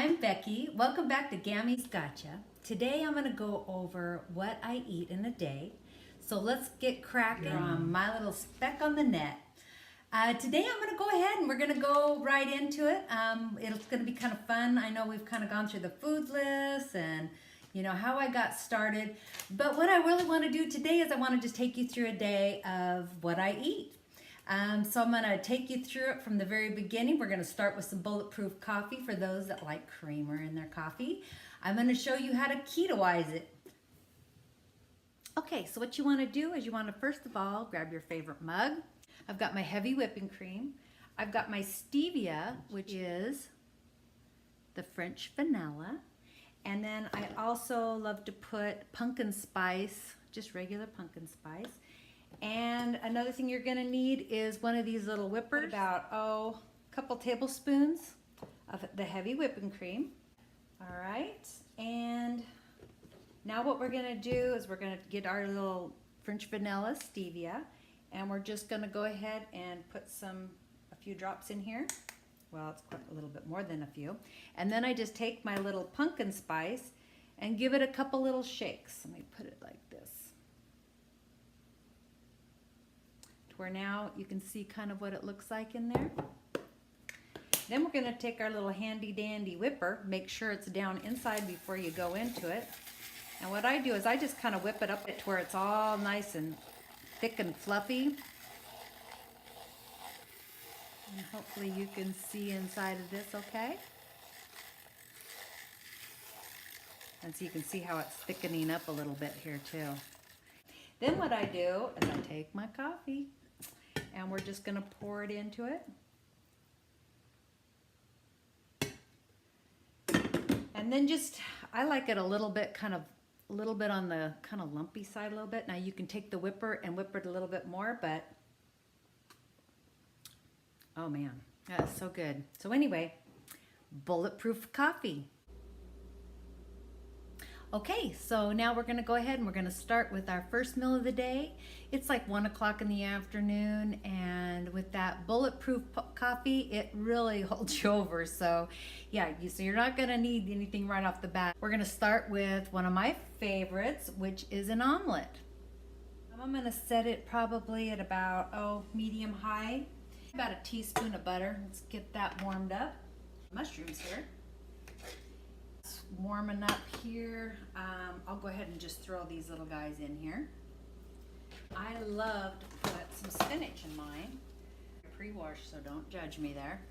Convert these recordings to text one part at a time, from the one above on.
I'm Becky. Welcome back to Gammy's Gotcha. Today I'm going to go over what I eat in a day. So let's get cracking on my little speck on the net. Today I'm going to go ahead and we're going to go right into it. It's going to be kind of fun. I know we've kind of gone through the food list and you know how I got started. But what I really want to do today is I want to just take you through a day of what I eat. So I'm going to take you through it from the very beginning. We're going to start with some bulletproof coffee for those that like creamer in their coffee. I'm going to show you how to ketoize it. Okay, so what you want to do is you want to first of all grab your favorite mug. I've got my heavy whipping cream. I've got my stevia, which is the French vanilla. And then I also love to put pumpkin spice, just regular pumpkin spice. And another thing you're gonna need is one of these little whippers, about a couple tablespoons of the heavy whipping cream. All right, and now what we're gonna do is we're gonna get our little French vanilla stevia, and we're just gonna go ahead and put a few drops in here. Well, it's quite a little bit more than a few. And then I just take my little pumpkin spice and give it a couple little shakes. Let me put it like this. Where now you can see kind of what it looks like in there. Then we're going to take our little handy dandy whipper, make sure it's down inside before you go into it. And what I do is I just kind of whip it up to where it's all nice and thick and fluffy. And hopefully you can see inside of this okay. And so you can see how it's thickening up a little bit here too. Then what I do is I take my coffee and we're just going to pour it into it. And then I like it a little bit on the kind of lumpy side a little bit. Now you can take the whipper and whip it a little bit more, but oh man, that's so good. So anyway, bulletproof coffee. Okay, so now we're gonna go ahead and we're gonna start with our first meal of the day. It's like 1 o'clock in the afternoon, and with that bulletproof coffee, it really holds you over. So yeah, so you're not gonna need anything right off the bat. We're gonna start with one of my favorites, which is an omelet. I'm gonna set it probably at about, medium high. About a teaspoon of butter. Let's get that warmed up. Mushrooms here. Warming up here. I'll go ahead and just throw these little guys in here. I love to put some spinach in mine. Pre-washed, so don't judge me there.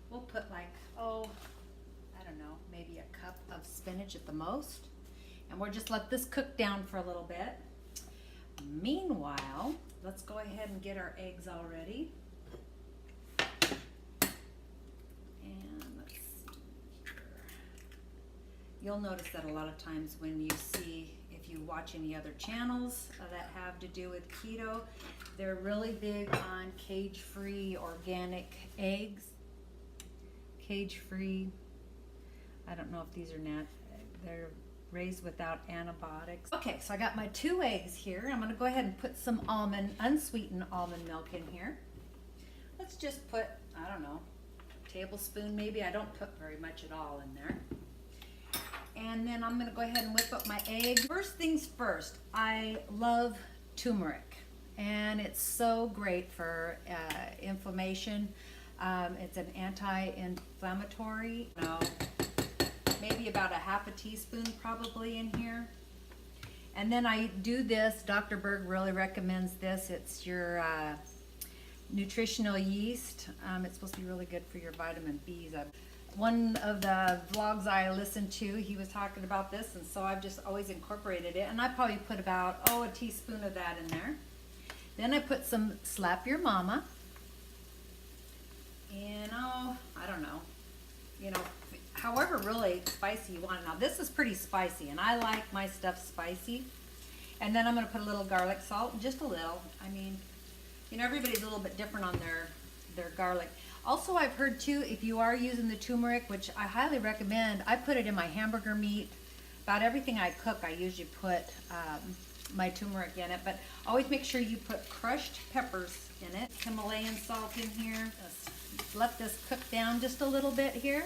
We'll put like, I don't know, maybe a cup of spinach at the most. And we'll just let this cook down for a little bit. Meanwhile, let's go ahead and get our eggs all ready. You'll notice that a lot of times when if you watch any other channels that have to do with keto, they're really big on cage-free organic eggs. Cage-free, I don't know if these are they're raised without antibiotics. Okay, so I got my 2 eggs here. I'm gonna go ahead and put some unsweetened almond milk in here. Let's just put, I don't know, a tablespoon maybe. I don't put very much at all in there. And then I'm gonna go ahead and whip up my egg. First things first, I love turmeric, and it's so great for inflammation. It's an anti-inflammatory. Maybe about a half a teaspoon probably in here. And then I do this, Dr. Berg really recommends this. It's your nutritional yeast. It's supposed to be really good for your vitamin B's. One of the vlogs I listened to, he was talking about this, and so I've just always incorporated it. And I probably put about, a teaspoon of that in there. Then I put some Slap Your Mama. And I don't know, however really spicy you want it. Now this is pretty spicy, and I like my stuff spicy. And then I'm gonna put a little garlic salt, just a little. I mean, everybody's a little bit different on their garlic. Also, I've heard too, if you are using the turmeric, which I highly recommend, I put it in my hamburger meat. About everything I cook, I usually put my turmeric in it, but always make sure you put crushed peppers in it. Himalayan salt in here. Let this cook down just a little bit here.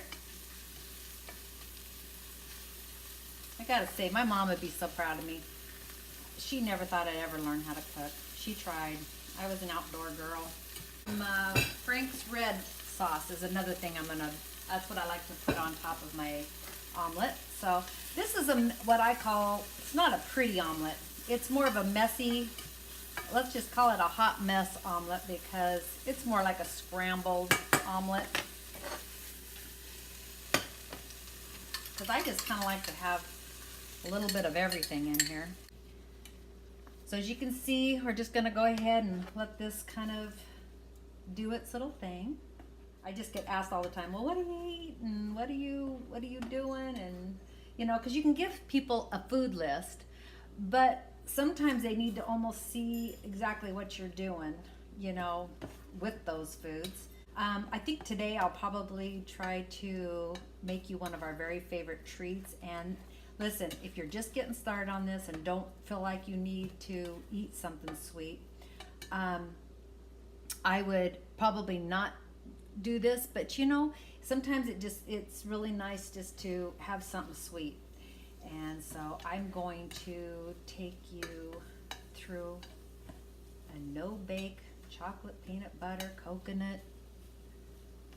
I gotta say, my mom would be so proud of me. She never thought I'd ever learn how to cook. She tried. I was an outdoor girl. Frank's red sauce is another thing that's what I like to put on top of my omelet. So this is what I call, it's not a pretty omelet. It's more of a messy, let's just call it a hot mess omelet because it's more like a scrambled omelet. Because I just kind of like to have a little bit of everything in here. So as you can see, we're just gonna go ahead and let this kind of do its little thing. I just get asked all the time, well, what do you eat? And what are you doing? And, you know, because you can give people a food list, but sometimes they need to almost see exactly what you're doing, you know, with those foods. I think today I'll probably try to make you one of our very favorite treats. And listen, if you're just getting started on this and don't feel like you need to eat something sweet, I would probably not do this, but you know, sometimes it's really nice just to have something sweet. And so I'm going to take you through a no-bake chocolate peanut butter coconut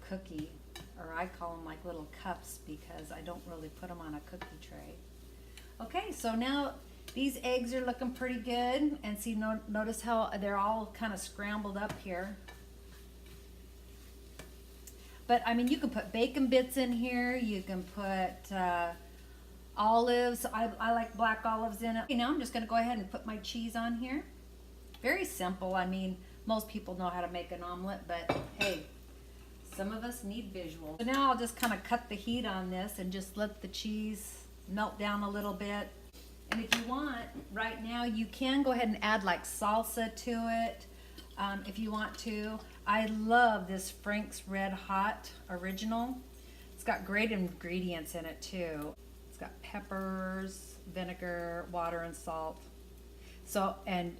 cookie, or I call them like little cups because I don't really put them on a cookie tray. Okay, so now these eggs are looking pretty good, and see, notice how they're all kind of scrambled up here. But I mean, you can put bacon bits in here, you can put olives. I like black olives in it. Okay, now I'm just gonna go ahead and put my cheese on here. Very simple. I mean, most people know how to make an omelet, but hey, some of us need visuals. So now I'll just kind of cut the heat on this and just let the cheese melt down a little bit. And if you want, right now, you can go ahead and add like salsa to it if you want to. I love this Frank's Red Hot Original. It's got great ingredients in it too. It's got peppers, vinegar, water, and salt. So, and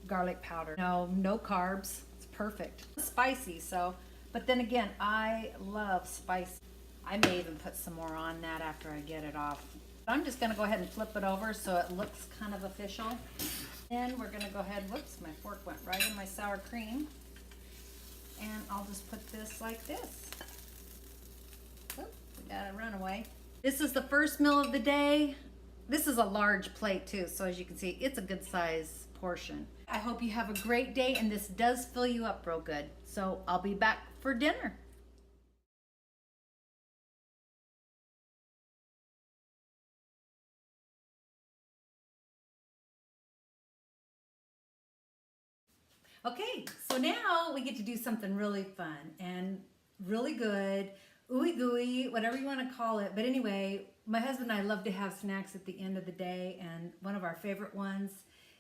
garlic powder. No carbs. It's perfect. It's spicy, so, but then again, I love spice. I may even put some more on that after I get it off. I'm just gonna go ahead and flip it over so it looks kind of official. Then we're gonna go ahead, whoops, my fork went right in my sour cream. And I'll just put this like this. Oh, we got a runaway. This is the first meal of the day. This is a large plate too, so as you can see, it's a good size portion. I hope you have a great day, and this does fill you up real good. So I'll be back for dinner. Okay, so now we get to do something really fun and really good, ooey gooey, whatever you want to call it. But anyway, my husband and I love to have snacks at the end of the day, and one of our favorite ones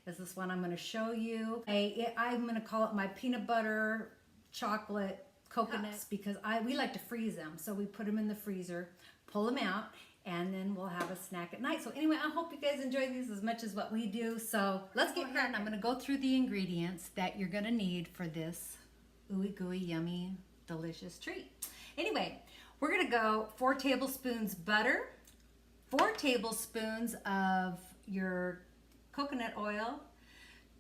is this one I'm going to show you. I'm going to call it my peanut butter chocolate coconuts because we like to freeze them. So we put them in the freezer, pull them out, and then we'll have a snack at night. So anyway, I hope you guys enjoy these as much as what we do. So let's get cracking. I'm gonna go through the ingredients that you're gonna need for this ooey gooey, yummy, delicious treat. Anyway, we're gonna go 4 tablespoons butter, 4 tablespoons of your coconut oil,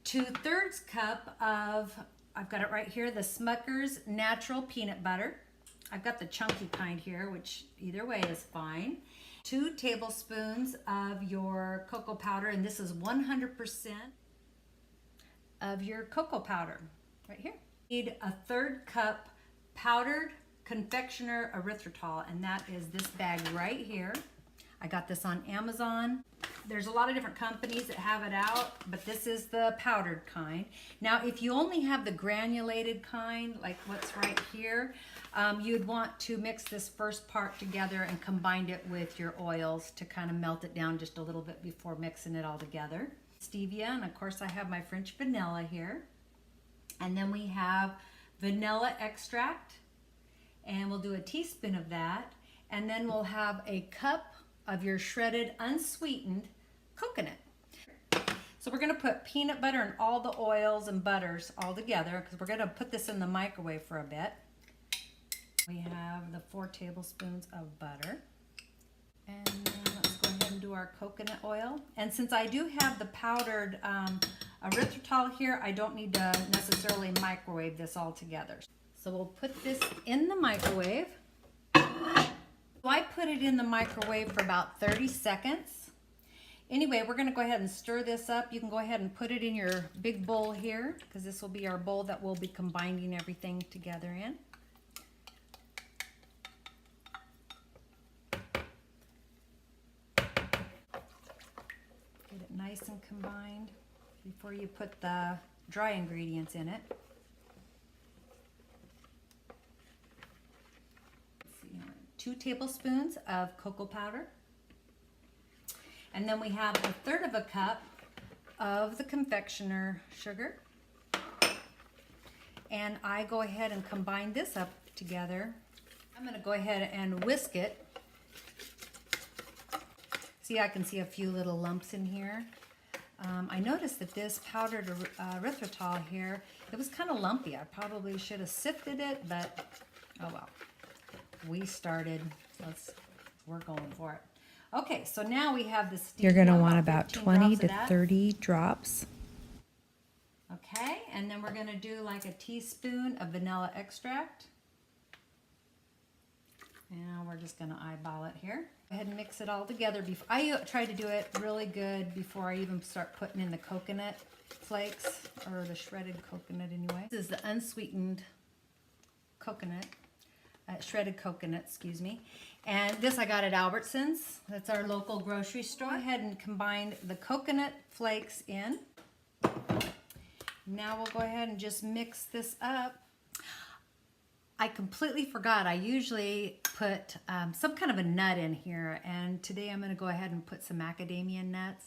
2/3 cup of, I've got it right here, the Smucker's natural peanut butter. I've got the chunky kind here, which either way is fine. 2 tablespoons of your cocoa powder, and this is 100% of your cocoa powder, right here. You need a 1/3 cup powdered confectioner erythritol, and that is this bag right here. I got this on Amazon. There's a lot of different companies that have it out, but this is the powdered kind. Now, if you only have the granulated kind, like what's right here, you'd want to mix this first part together and combine it with your oils to kind of melt it down just a little bit before mixing it all together. Stevia, and of course I have my French vanilla here. And then we have vanilla extract, and we'll do a teaspoon of that. And then we'll have a cup of your shredded unsweetened coconut. So we're gonna put peanut butter and all the oils and butters all together because we're gonna put this in the microwave for a bit. We have the 4 tablespoons of butter. And then let's go ahead and do do our coconut oil. And since I do have the powdered erythritol here, I don't need to necessarily microwave this all together. So we'll put this in the microwave. So I put it in the microwave for about 30 seconds. Anyway, we're gonna go ahead and stir this up. You can go ahead and put it in your big bowl here, because this will be our bowl that we'll be combining everything together in. Get it nice and combined before you put the dry ingredients in it. Let's see, 2 tablespoons of cocoa powder. And then we have 1/3 of a cup of the confectioner sugar. And I go ahead and combine this up together. I'm gonna go ahead and whisk it. See, I can see a few little lumps in here. I noticed that this powdered erythritol here, it was kind of lumpy. I probably should have sifted it, but oh well. We started, we're going for it. Okay, so now we have this. You're going to want about 20 to 30 drops. Okay, and then we're going to do like a teaspoon of vanilla extract. And we're just going to eyeball it here. Go ahead and mix it all together. I try to do it really good before I even start putting in the coconut flakes, or the shredded coconut anyway. This is the unsweetened coconut, shredded coconut, excuse me. And this I got at Albertsons. That's our local grocery store. Go ahead and combine the coconut flakes in. Now we'll go ahead and just mix this up. I completely forgot. I usually put some kind of a nut in here, and today I'm going to go ahead and put some macadamia nuts.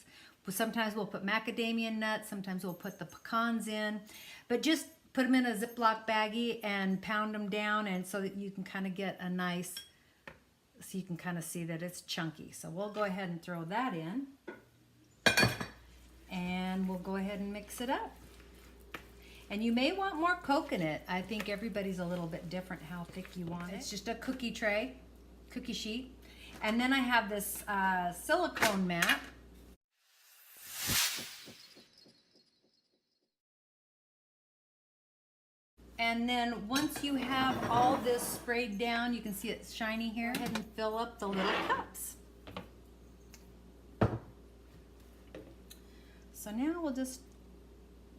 Sometimes we'll put macadamia nuts, sometimes we'll put the pecans in, but just put them in a Ziploc baggie and pound them down, and so that you can kind of get a nice, so you can kind of see that it's chunky. So we'll go ahead and throw that in, and we'll go ahead and mix it up. And you may want more coconut. I think everybody's a little bit different how thick you want it. It's just a cookie tray, cookie sheet. And then I have this silicone mat. And then once you have all this sprayed down, you can see it's shiny here. Go ahead and fill up the little cups. So now we'll just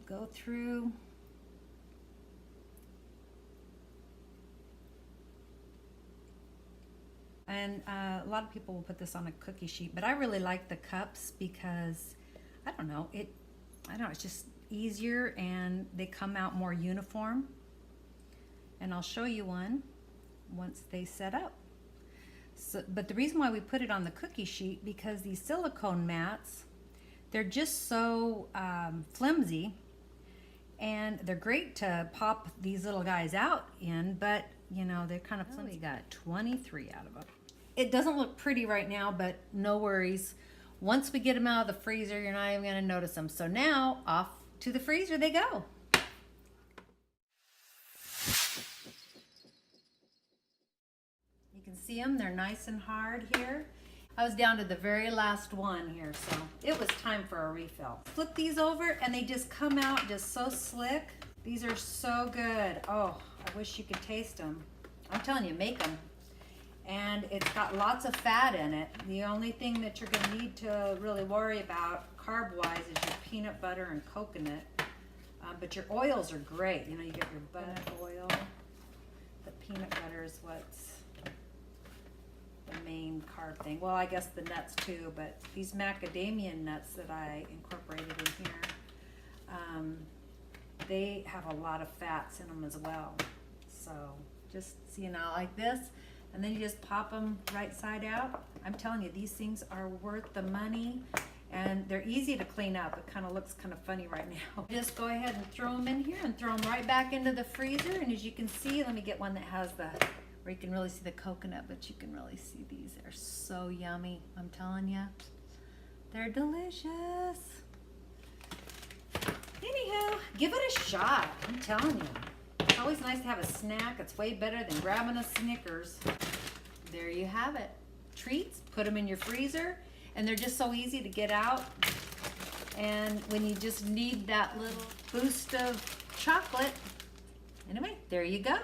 go through. And a lot of people will put this on a cookie sheet, but I really like the cups because, I don't know, it's just easier and they come out more uniform. And I'll show you one once they set up. So, but the reason why we put it on the cookie sheet, because these silicone mats, they're just so flimsy, and they're great to pop these little guys out in, but you know, they're kind of flimsy. We got 23 out of them. It doesn't look pretty right now, but no worries. Once we get them out of the freezer, you're not even gonna notice them. So now, off to the freezer they go. You can see them, they're nice and hard here. I was down to the very last one here, so it was time for a refill. Flip these over and they just come out just so slick. These are so good. Oh, I wish you could taste them. I'm telling you, make them. And it's got lots of fat in it. The only thing that you're gonna need to really worry about carb-wise is your peanut butter and coconut. But your oils are great. You know, you get your butter oil. The peanut butter is what's the main carb thing. Well, I guess the nuts too, but these macadamia nuts that I incorporated in here, they have a lot of fats in them as well. So just, so you know, like this, and then you just pop them right side out. I'm telling you, these things are worth the money, and they're easy to clean up. It kind of looks kind of funny right now. Just go ahead and throw them in here and throw them right back into the freezer. And as you can see, let me get one that has the, where you can really see the coconut, but you can really see these. They're so yummy. I'm telling you, they're delicious. Anywho, give it a shot. I'm telling you. It's always nice to have a snack. It's way better than grabbing a Snickers. There you have it. Treats, put them in your freezer, and they're just so easy to get out. And when you just need that little boost of chocolate, anyway, there you go.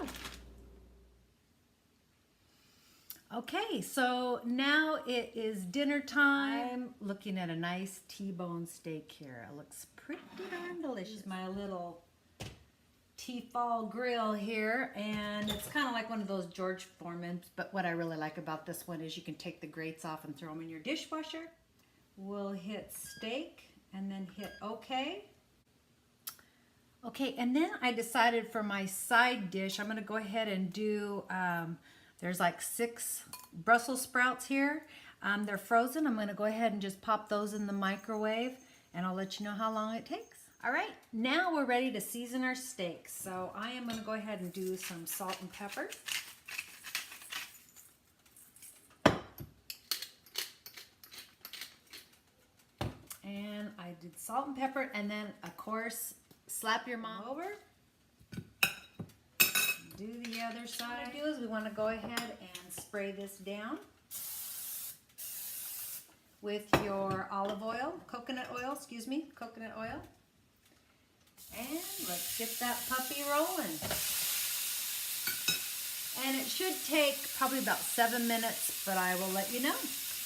Okay, so now it is dinner time. I'm looking at a nice T-bone steak here. It looks pretty darn delicious. My little T-fall grill here, and it's kind of like one of those George Foreman's, but what I really like about this one is you can take the grates off and throw them in your dishwasher. We'll hit steak and then hit OK. Okay, and then I decided for my side dish, I'm gonna go ahead and do, there's like 6 Brussels sprouts here. They're frozen. I'm gonna go ahead and just pop those in the microwave, and I'll let you know how long it takes. All right, now we're ready to season our steak. So I am gonna go ahead and do some salt and pepper. And I did salt and pepper, and then of course, slap your mom over. Do the other side. What we do is we wanna go ahead and spray this down with your coconut oil. And let's get that puppy rolling. And it should take probably about 7 minutes, but I will let you know.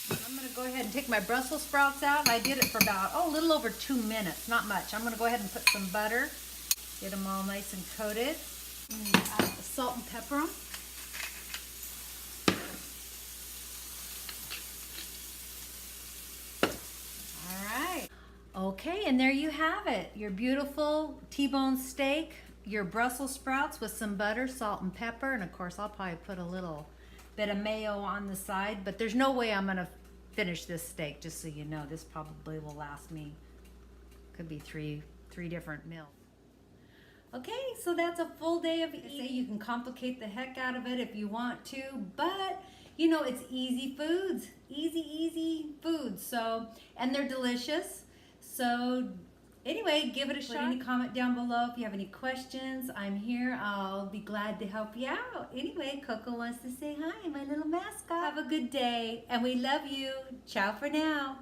I'm gonna go ahead and take my Brussels sprouts out. I did it for about, a little over 2 minutes, not much. I'm gonna go ahead and put some butter, get them all nice and coated. And add the salt and pepper on. Okay, and there you have it. Your beautiful T-bone steak, your Brussels sprouts with some butter, salt, and pepper. And of course, I'll probably put a little bit of mayo on the side, but there's no way I'm gonna finish this steak, just so you know. This probably will last me, could be three different meals. Okay, so that's a full day of eating. You can complicate the heck out of it if you want to, but you know, it's easy foods, easy foods. So, and they're delicious. So anyway, give it a shot. Put any comment down below if you have any questions. I'm here. I'll be glad to help you out. Anyway, Coco wants to say hi, my little mascot. Have a good day, and we love you. Ciao for now.